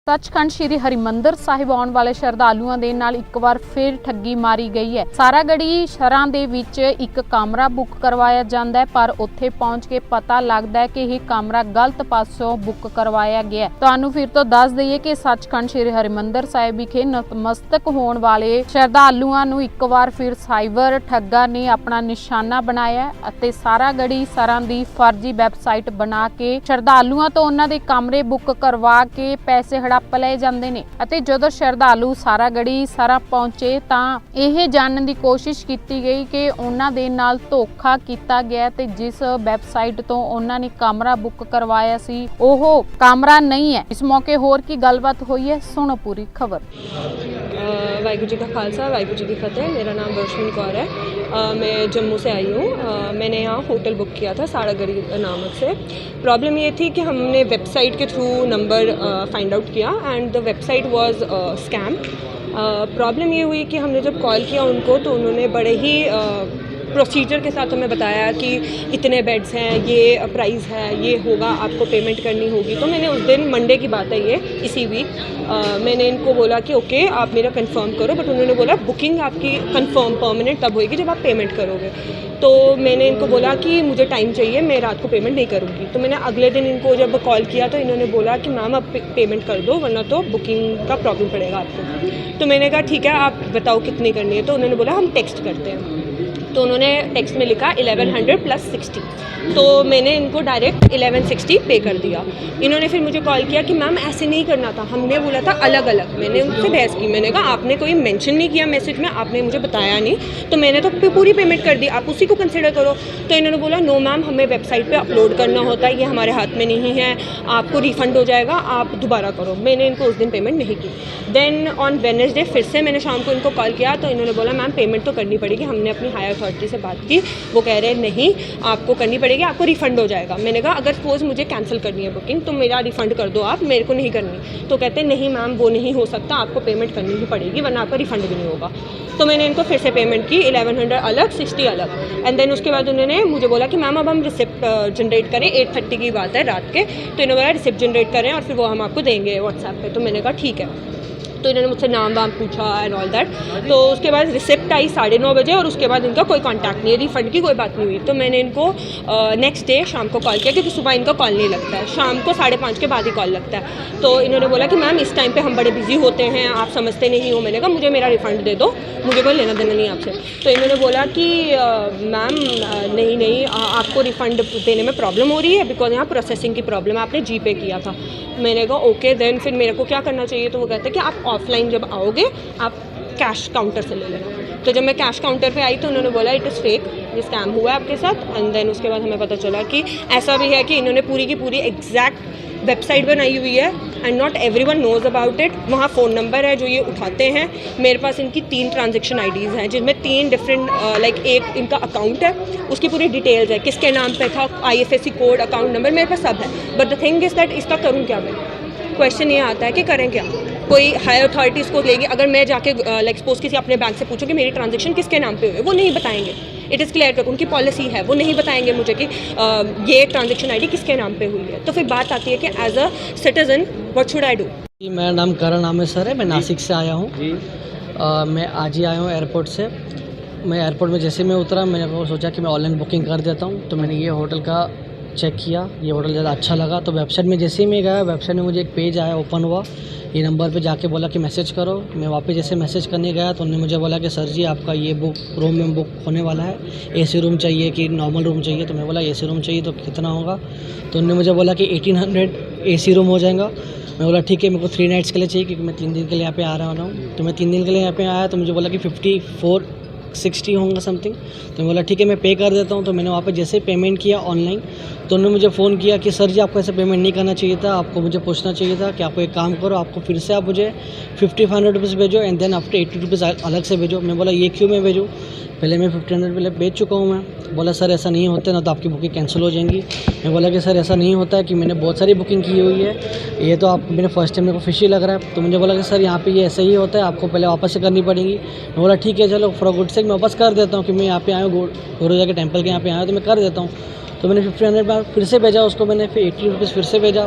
सचखंड श्री हरिमंदर साहिब आने वाले श्रद्धालुओं के नाल एक बार फिर ठगी मारी गई है। सारागढ़ी शहरां दे विच एक कमरा बुक करवाया जाता है, पर उत्थे पहुंच के पता लगता है कि यह कमरा गलत पासों बुक करवाया गया है। तुहानू फिर तो दस दईए कि सचखंड श्री हरिमंदर साहिब विखे नतमस्तक होने वाले श्रद्धालुओं नू एक बार फिर साइबर ठग्गा ने अपना निशाना बनाया है। सारागढ़ी सरां दी फर्जी वैबसाइट बना के श्रद्धालुओं तो उन्हां दे कमरे बुक करवा के पैसे हड़प लए जांदे ने। अते जदों श्रद्धालु सारागढ़ी सरा पहुंचे तां यह जानने की कोशिश की गई कि उन्हां दे नाल धोखा कीता गया ते जिस वैबसाइट तो उन्हां ने कमरा बुक करवाया सी ओह कमरा नहीं है। इस मौके होर की गलबात हुई है, सुनो पूरी खबर। वाहिगुरू जी का खालसा वाहिगुरू जी की फतेह। मेरा नाम रोशनी कौर है। मैं जम्मू से आई हूँ। मैंने यहाँ होटल बुक किया था सारागढ़ी नामक से। प्रॉब्लम ये थी कि हमने वेबसाइट के थ्रू नंबर फाइंड आउट किया and the website was scam. Problem ये हुई कि हमने जब कॉल किया उनको तो उन्होंने बड़े ही प्रोसीजर के साथ हमें बताया कि इतने बेड्स हैं, ये प्राइस है, ये होगा, आपको पेमेंट करनी होगी। तो मैंने उस दिन मंडे की बात है ये इसी वीक मैंने इनको बोला कि ओके आप मेरा कंफर्म करो, बट उन्होंने बोला बुकिंग आपकी कंफर्म परमानेंट तब होएगी जब आप पेमेंट करोगे। तो मैंने इनको बोला कि मुझे टाइम चाहिए, मैं रात को पेमेंट नहीं करूँगी। तो मैंने अगले दिन इनको जब कॉल किया तो इन्होंने बोला कि मैम आप पेमेंट कर दो वरना तो बुकिंग का प्रॉब्लम पड़ेगा आपको। तो मैंने कहा ठीक है आप बताओ कितनी करनी है। तो उन्होंने बोला हम टेक्स्ट करते हैं। तो उन्होंने टेक्स्ट में लिखा 1100 + 60। तो मैंने इनको डायरेक्ट 1160 पे कर दिया। इन्होंने फिर मुझे कॉल किया कि मैम ऐसे नहीं करना था, हमने बोला था अलग अलग। मैंने उनसे बहस की, मैंने कहा आपने कोई मेंशन नहीं किया मैसेज में, आपने मुझे बताया नहीं, तो मैंने तो पूरी पेमेंट कर दी, आप उसी को कंसिडर करो। तो इन्होंने बोला नो मैम हमें वेबसाइट पे अपलोड करना होता है, ये हमारे हाथ में नहीं है, आपको रिफ़ंड हो जाएगा, आप दोबारा करो। मैंने इनको उस दिन पेमेंट नहीं की। देन ऑन वेडनेसडे फिर से मैंने शाम को इनको कॉल किया तो इन्होंने बोला मैम पेमेंट तो करनी पड़ेगी। हमने अपनी हायर अथॉरिटी से बात की, वो कह रहे हैं नहीं आपको करनी पड़ेगी, आपको रिफ़ंड हो जाएगा। मैंने कहा अगर सपोज मुझे कैंसिल करनी है बुकिंग तो मेरा रिफ़ंड कर दो आप, मेरे को नहीं करनी। तो कहते नहीं मैम वो नहीं हो सकता, आपको पेमेंट करनी ही पड़ेगी वरना आपका रिफ़ंड भी नहीं होगा। तो मैंने इनको फिर से पेमेंट की 1100 अलग 60 अलग। एंड देन उसके बाद उन्होंने मुझे बोला कि मैम अब हम रिसिप्ट जनरेट करें, 8:30 की बात है रात के। तो इन्होंने बोला रिसिप्ट जनरेट करें और फिर वो हम आपको देंगे व्हाट्सएप पे। तो मैंने कहा ठीक है। तो इन्होंने मुझसे नाम वाम पूछा एंड ऑल दैट। तो उसके बाद रिसिप्ट आई 9:30 बजे और उसके बाद इनका कोई कांटेक्ट नहीं है, रिफंड की कोई बात नहीं हुई। तो मैंने इनको नेक्स्ट डे शाम को कॉल किया क्योंकि सुबह इनका कॉल नहीं लगता है, शाम को 5:30 के बाद ही कॉल लगता है। तो इन्होंने बोला कि मैम इस टाइम पे हम बड़े बिजी होते हैं, आप समझते नहीं हो। मैंने कहा मुझे मेरा रिफ़ंड दे दो, मुझे कोई लेना देना नहीं आपसे। तो इन्होंने बोला कि मैम नहीं आपको रिफ़ंड देने में प्रॉब्लम हो रही है बिकॉज यहाँ प्रोसेसिंग की प्रॉब्लम है, आपने जीपे किया था। मैंने कहा ओके देन फिर मेरे को क्या करना चाहिए। तो वो कहते हैं कि आप ऑफलाइन जब आओगे आप कैश काउंटर से ले लेना। तो जब मैं कैश काउंटर पे आई तो उन्होंने बोला इट इज़ फेक, ये स्कैम हुआ है आपके साथ। एंड देन उसके बाद हमें पता चला कि ऐसा भी है कि इन्होंने पूरी की पूरी एग्जैक्ट वेबसाइट बनाई हुई है and not everyone knows about it. वहाँ फ़ोन नंबर है जो ये उठाते हैं। मेरे पास इनकी 3 ट्रांजेक्शन आईडीज़ हैं जिसमें 3 डिफरेंट एक इनका अकाउंट है, उसकी पूरी डिटेल्स है, किसके नाम पे था, IFSC कोड, अकाउंट नंबर, मेरे पास सब है। But the thing is that इसका करूँ क्या मैं? क्वेश्चन ये आता है कि करें क्या। कोई हायर अथॉरिटीज़ को लेगी, अगर मैं जाके लाइक सपोज किसी अपने बैंक से पूछूँ कि मेरी ट्रांजेक्शन किसके नाम पे हुई है, वो नहीं बताएंगे। इट इज़ क्लियर, उनकी पॉलिसी है, वो नहीं बताएंगे मुझे कि ये ट्रांजेक्शन आईडी किसके नाम पे हुई है। तो फिर बात आती है कि as a citizen what should I do. मेरा नाम करण आमिर सर है, मैं नासिक से आया हूँ। मैं आज ही आया हूँ एयरपोर्ट से। मैं एयरपोर्ट में जैसे मैं उतरा मैंने को सोचा कि मैं ऑनलाइन बुकिंग कर देता हूँ। तो मैंने ये होटल का चेक किया, ये होटल ज़्यादा अच्छा लगा। तो वेबसाइट में जैसे ही मैं गया, वेबसाइट में मुझे एक पेज आया, ओपन हुआ, ये नंबर पे जाके बोला कि मैसेज करो। मैं वापस जैसे मैसेज करने गया तो उन्होंने मुझे बोला कि सर जी आपका ये रूम में बुक होने वाला है, AC रूम चाहिए कि नॉर्मल रूम चाहिए। तो मैं बोला AC रूम चाहिए तो कितना होगा। तो उन्होंने मुझे बोला कि 1800 AC रूम हो जाएगा। मैं बोला ठीक है, मेरे को 3 नाइट्स के लिए चाहिए क्योंकि मैं 3 दिन के लिए यहाँ पे आ रहा हूँ। तो मैं 3 दिन के लिए यहाँ पे आया तो मुझे बोला कि 5460 होंगे समथिंग। तो मैं बोला ठीक है मैं पे कर देता हूँ। तो मैंने वहाँ पे जैसे पेमेंट किया ऑनलाइन तो उन्होंने मुझे फ़ोन किया कि सर जी आपको ऐसे पेमेंट नहीं करना चाहिए था, आपको मुझे पूछना चाहिए था कि आपको एक काम करो, आपको फिर से आप मुझे 5500 रुपीज़ भेजो एंड देन आफ्टर 80 रुपीज़ अलग से भेजो। मैं बोला ये क्यों मैं भेजूँ, पहले मैं 1500 पहले भेज चुका हूँ मैं। बोला सर ऐसा नहीं होता ना तो आपकी बुकिंग कैंसिल हो जाएंगी। मैं बोला कि सर ऐसा नहीं होता है कि मैंने बहुत सारी बुकिंग की हुई है, ये तो आप मेरे फर्स्ट टाइम मेरे को फिशी लग रहा है। तो मुझे बोला कि सर यहाँ पे ये ऐसा ही होता है, आपको पहले वापस से करनी पड़ेगी। मैं बोला ठीक है चलो फॉर गुड सेक मैं वापस कर देता हूँ कि मैं यहाँ पे आया हूँ गुरुजा के टेम्पल के यहाँ पे आया हूँ तो मैं कर देता हूँ। तो मैंने 1500 फिर से भेजा उसको, मैंने फिर 80 रुपीज़ फिर से भेजा।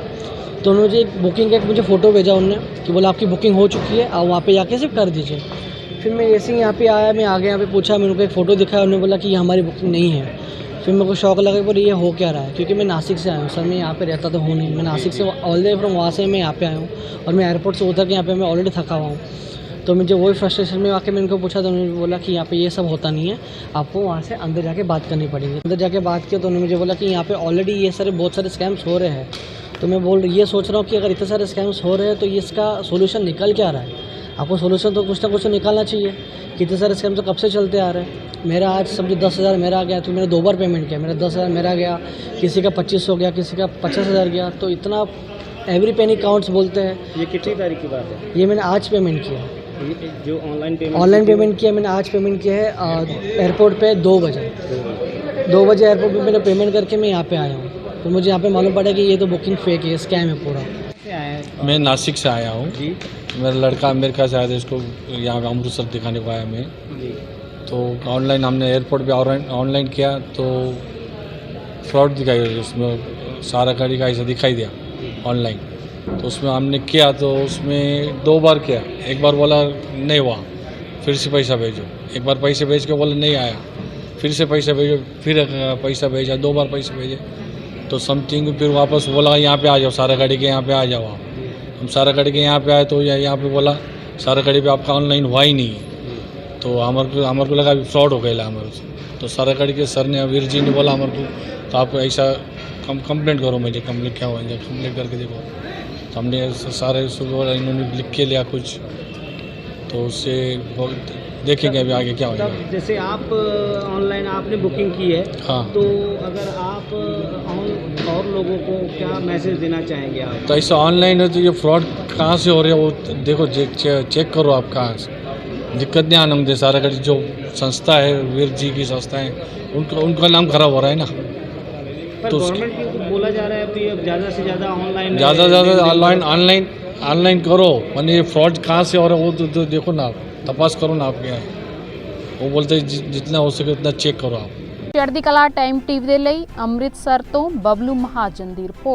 तो उन्होंने मुझे एक बुकिंग का एक मुझे फ़ोटो भेजा उनने कि बोला आपकी बुकिंग हो चुकी है, आप वहाँ पे जाके सिर्फ कर दीजिए। फिर मैं जैसे ही यहाँ पे आया, मैं आगे यहाँ पे पूछा, मेरे को एक फ़ोटो दिखाया, उन्होंने बोला कि ये हमारी बुकिंग नहीं है। फिर मेरे को शौक लगा कि बोले ये हो क्या रहा है, क्योंकि मैं नासिक से आया हूँ सर, मैं यहाँ पे रहता तो हूँ नहीं, मैं नासिक से ऑलरेडी फ्रॉम वहाँ से मैं यहाँ पे आया हूँ और मैं एयरपोर्ट से उतर के यहाँ पे मैं ऑलरेडी थका हुआ हूँ। तो मुझे वही फ्रस्ट्रेशन में आके मैंने उनको पूछा, तो उन्होंने बोला कि यहाँ पे ये सब होता नहीं है, आपको वहाँ से अंदर जाके बात करनी पड़ेगी। अंदर जाके बात किया तो उन्होंने मुझे बोला कि यहाँ पे ऑलरेडी ये सारे बहुत सारे स्कैम्स हो रहे हैं। तो मैं ये सोच रहा हूँ कि अगर इतने सारे स्कैम्स हो रहे हैं तो ये इसका सोल्यूशन निकल क्या रहा है। आपको सोल्यूशन तो कुछ ना कुछ तो निकालना चाहिए। कितने सारे स्कैम तो कब से चलते आ रहे हैं। मेरा आज समझो 10,000 मेरा गया, तो मैंने 2 बार पेमेंट किया, मेरा 10,000 मेरा गया, किसी का 2500 गया, किसी का 50,000 गया। तो इतना एवरी पेनी काउंट्स बोलते हैं। ये कितनी तारीख की बात है? ये मैंने आज पेमेंट किया, जो ऑनलाइन पेमेंट किया मैंने आज पेमेंट किया है एयरपोर्ट पे 2 बजे। 2 बजे एयरपोर्ट पे मैंने पेमेंट करके मैं यहाँ पे आया हूँ। तो मुझे यहाँ पे मालूम पड़ा कि ये तो बुकिंग फेक है, स्कैम है पूरा। मैं नासिक से आया हूँ जी मेरा लड़का अमेरिका से आया था, इसको यहाँ पे अमृतसर दिखाने को आया मैं। जी तो ऑनलाइन हमने एयरपोर्ट पे ऑनलाइन किया तो फ्रॉड दिखाई, उसमें सारा गाड़ी का ऐसा दिखाई दिया ऑनलाइन। तो उसमें हमने किया तो उसमें 2 बार किया, एक बार बोला नहीं हुआ, फिर से पैसा भेजो, एक बार पैसे भेज के बोला नहीं आया, फिर से पैसा भेजो, फिर पैसा भेजा, 2 बार पैसे भेजे। तो समथिंग फिर वापस बोला यहाँ पे आ जाओ, सारा गाड़ी के यहाँ पे आ जाओ आप। हम सारा गाड़ी के यहाँ पे आए तो यहाँ पे बोला सारा गाड़ी पे आपका ऑनलाइन हुआ ही नहीं है। तो हमारे को लगा अभी फ्रॉड हो गया हमारे से। तो सारा गाड़ी के सर ने, वीर जी ने बोला हमारे को तो आप ऐसा कंप्लेंट करो। मुझे कंप्लेंट क्या हुआ, कंप्लेंट करके देखो। तो हमने सारे सुबह इन्होंने लिख के लिया कुछ, तो उससे देखेंगे अभी आगे क्या होगा। तब जैसे आप ऑनलाइन आपने बुकिंग की है, हाँ। तो अगर आप और लोगों को क्या मैसेज देना चाहेंगे आप? तो ऐसा ऑनलाइन है तो ये फ्रॉड कहाँ से हो रहे हैं वो देखो, चेक करो आप कहाँ से। दिक्कत नहीं आना मुझे, सारा गाड़ी जो संस्था है वीर जी की संस्था है उनका नाम खराब हो रहा है ना। पर तो गवर्नमेंट की बोला जा रहा है अभी अब ज़्यादा से ज़्यादा ऑनलाइन करो, मैंने ये फ्रॉड कहाँ से हो रहा है वो तो देखो ना, आप तपास करो ना आप क्या है। वो बोलते जितना हो सके उतना चेक करो आप। ਚੜ੍ਹਦੀ ਕਲਾ ਟਾਈਮ ਟੀਵੀ ਦੇ ਲਈ ਅੰਮ੍ਰਿਤਸਰ ਤੋਂ ਬਬਲੂ ਮਹਾਜਨ ਦੀ ਰਿਪੋਰਟ।